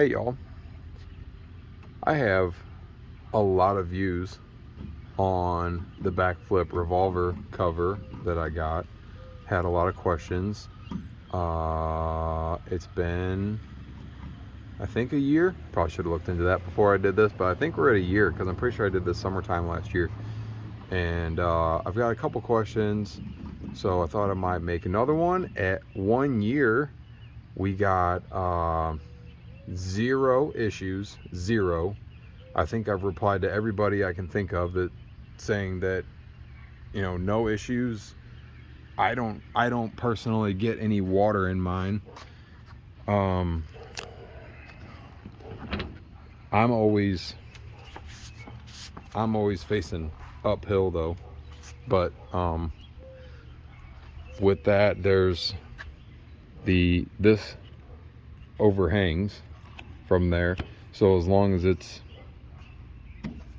Hey y'all, I have a lot of views on the BAKFLIP Revolver cover that I got. Had a lot of questions. It's been, I think, a year. Probably should have looked into that before I did this, but I think we're at a year because I'm pretty sure I did this summertime last year. And I've got a couple questions, so I thought I might make another one. At 1 year, we got 0 issues, 0. I think I've replied to everybody I can think of that saying that, you know, no issues. I don't personally get any water in mine. I'm always facing uphill though, but with that there's this overhangs from there, so as long as it's,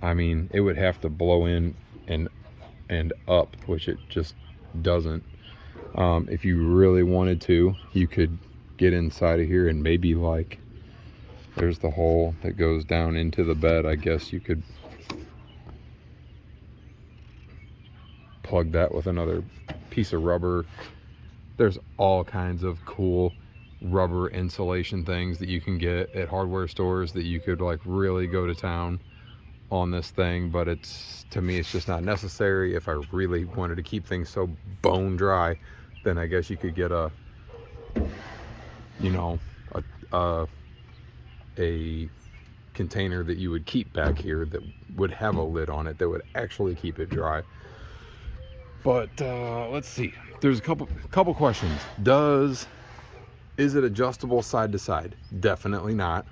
I mean, it would have to blow in and up, which it just doesn't. If you really wanted to, you could get inside of here and maybe, like, there's the hole that goes down into the bed. I guess you could plug that with another piece of rubber. There's all kinds of cool rubber insulation things that you can get at hardware stores that you could, like, really go to town on this thing, but it's, to me, it's just not necessary. If I really wanted to keep things so bone dry, then I guess you could get a, you know, a container that you would keep back here that would have a lid on it that would actually keep it dry. But let's see, there's a couple questions. Is it adjustable side to side? Definitely not.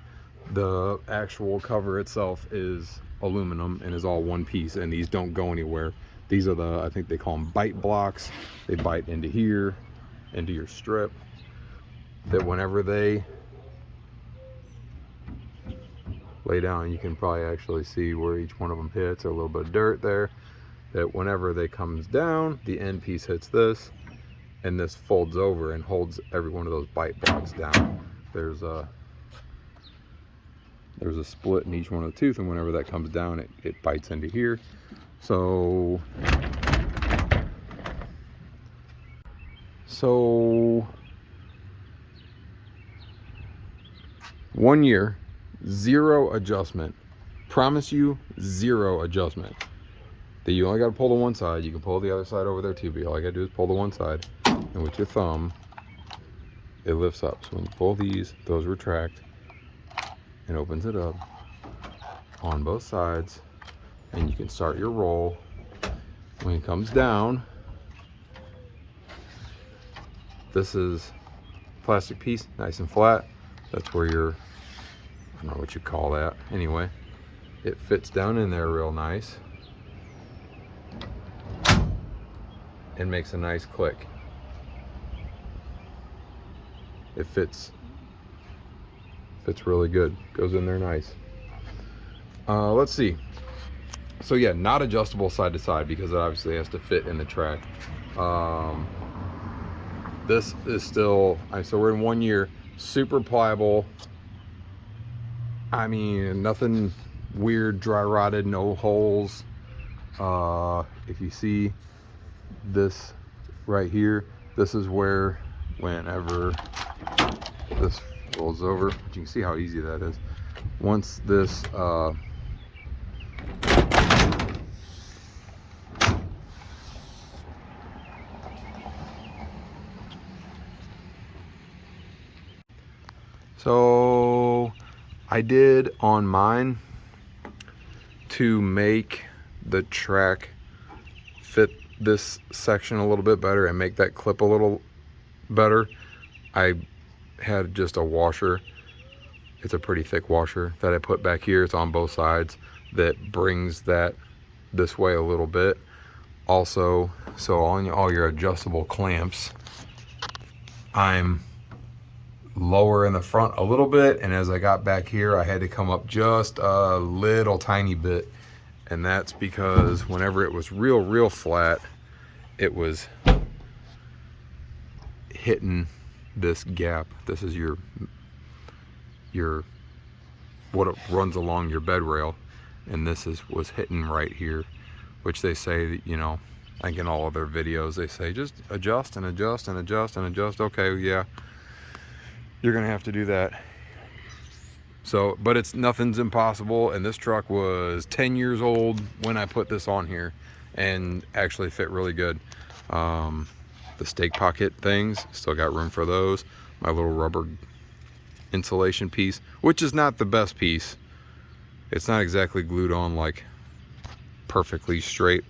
The actual cover itself is aluminum and is all one piece, and these don't go anywhere. These are the, I think they call them bite blocks. They bite into here, into your strip, that whenever they lay down, you can probably actually see where each one of them hits, or a little bit of dirt there, that whenever they comes down, the end piece hits this, and this folds over and holds every one of those bite blocks down. There's a split in each one of the tooth, and whenever that comes down, it bites into here. So 1 year, 0 adjustment. Promise you, 0 adjustment. That you only got to pull the one side. You can pull the other side over there too, but all you got to do is pull the one side, and with your thumb it lifts up. So when you pull these, those retract and opens it up on both sides, and you can start your roll. When it comes down, this is plastic piece, nice and flat. That's where your, I don't know what you call that. Anyway, it fits down in there real nice and makes a nice click. It fits really good, goes in there nice. Let's see. So yeah, not adjustable side to side because it obviously has to fit in the track. This is still, so we're in 1 year, super pliable. I mean, nothing weird, dry rotted, no holes. If you see this right here, this is where, whenever this rolls over, you can see how easy that is. Once this so I did on mine, to make the track fit this section a little bit better and make that clip a little better, I had just a washer. It's a pretty thick washer that I put back here. It's on both sides, that brings that this way a little bit. Also, so on all your adjustable clamps, I'm lower in the front a little bit, and as I got back here, I had to come up just a little tiny bit, and that's because whenever it was real flat, it was hitting this gap. This is your what it runs along your bed rail, and this was hitting right here, which they say that, you know, like in all of their videos, they say just adjust and adjust and adjust and adjust. Okay, yeah, you're gonna have to do that. So, but nothing's impossible, and this truck was 10 years old when I put this on here, and actually fit really good. The stake pocket things, still got room for those. My little rubber insulation piece, which is not the best piece. It's not exactly glued on like perfectly straight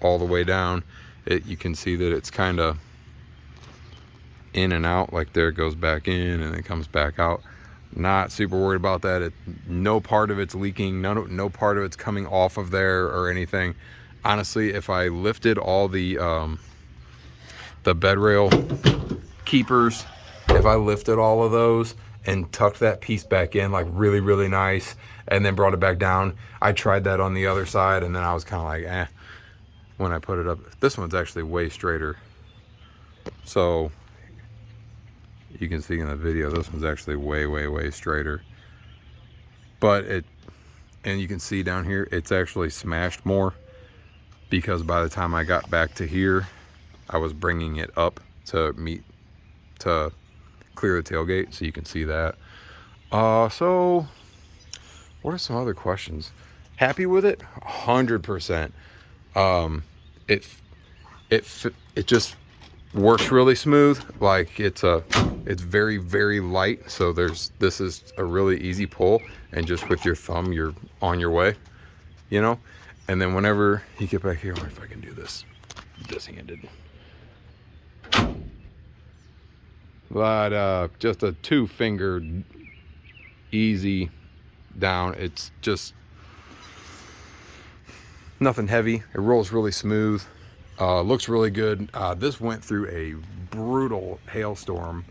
all the way down. You can see that it's kind of in and out, like there it goes back in and it comes back out. Not super worried about that. No part of it's leaking, no part of it's coming off of there or anything. Honestly, if I lifted all the bed rail keepers, if I lifted all of those and tucked that piece back in like really, really nice, and then brought it back down, I tried that on the other side, and then I was kind of like, eh, when I put it up. This one's actually way straighter. So you can see in the video, this one's actually way, way, way straighter. But and you can see down here, it's actually smashed more, because by the time I got back to here, I was bringing it up to clear the tailgate, so you can see that. So what are some other questions? Happy with it? 100%. It just works really smooth. Like it's very, very light, so this is a really easy pull, and just with your thumb you're on your way, you know. And then whenever you get back here, I wonder if I can do this handed. But just a 2-finger easy down. It's just nothing heavy. It rolls really smooth. Looks really good. This went through a brutal hailstorm,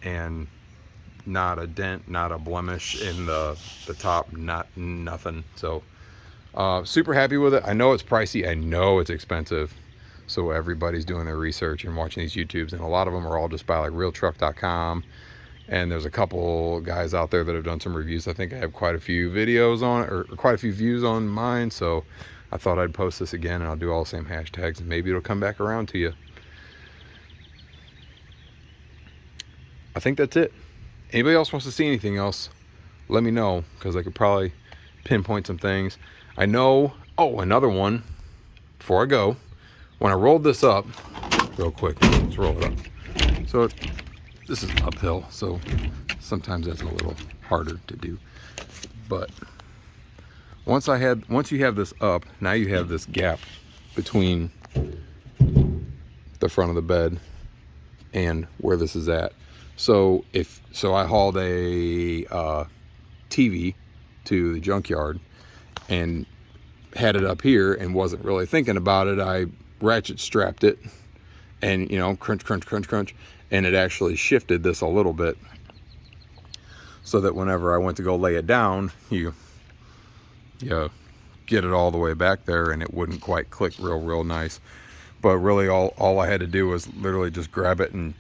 and not a dent, not a blemish in the top, nothing. So super happy with it. I know it's pricey, I know it's expensive, so everybody's doing their research and watching these YouTubes, and a lot of them are all just by like realtruck.com, and there's a couple guys out there that have done some reviews. I think I have quite a few videos on it, or quite a few views on mine, so I thought I'd post this again, and I'll do all the same hashtags, and maybe it'll come back around to you. I think that's it. Anybody else wants to see anything else, let me know, because I could probably pinpoint some things. I know, oh, another one, before I go, when I rolled this up, real quick, let's roll it up. So this is uphill, so sometimes that's a little harder to do. But once you have this up, now you have this gap between the front of the bed and where this is at. So I hauled a TV to the junkyard and had it up here and wasn't really thinking about it. I ratchet strapped it, and, you know, crunch, crunch, crunch, crunch, and it actually shifted this a little bit, so that whenever I went to go lay it down, you get it all the way back there, and it wouldn't quite click real nice. But really all I had to do was literally just grab it and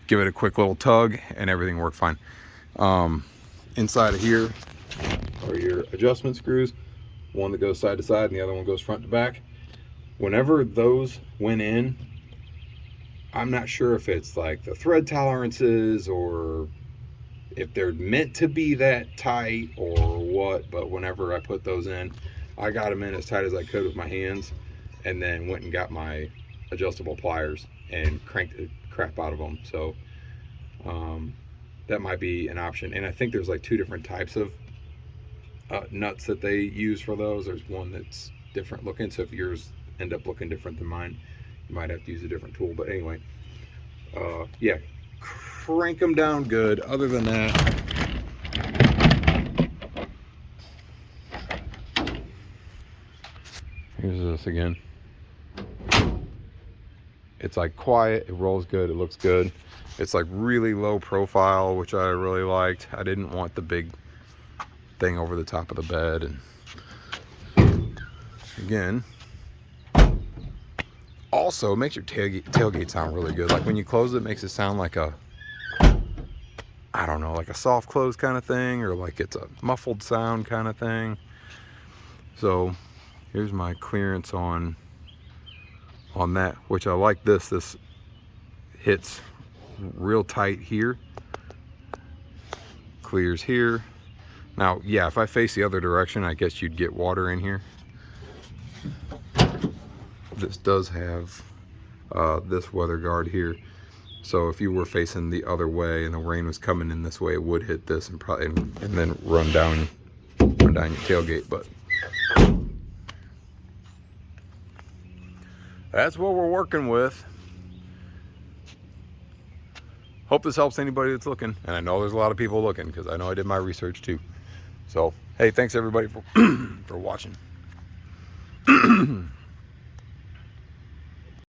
give it a quick little tug, and everything worked fine. Inside of here are your adjustment screws, one that goes side to side and the other one goes front to back. Whenever those went in, I'm not sure if it's like the thread tolerances or if they're meant to be that tight or what, but whenever I put those in, I got them in as tight as I could with my hands, and then went and got my adjustable pliers and cranked the crap out of them. So that might be an option. And I think there's like 2 different types of nuts that they use for those. There's one that's different looking, so if yours end up looking different than mine, you might have to use a different tool. But anyway, yeah, crank them down good. Other than that, here's this again. It's like quiet, it rolls good, it looks good. It's like really low profile, which I really liked. I didn't want the big thing over the top of the bed. And again, also makes your tailgate sound really good. Like when you close it, it makes it sound like a I don't know, like a soft close kind of thing, or like it's a muffled sound kind of thing. So here's my clearance on that, which I like. This hits real tight here, clears here. Now, yeah, if I face the other direction, I guess you'd get water in here. This does have this weather guard here, so if you were facing the other way and the rain was coming in this way, it would hit this and probably and then run down your tailgate. But that's what we're working with. Hope this helps anybody that's looking, and I know there's a lot of people looking because I know I did my research too. So hey, thanks everybody for for watching.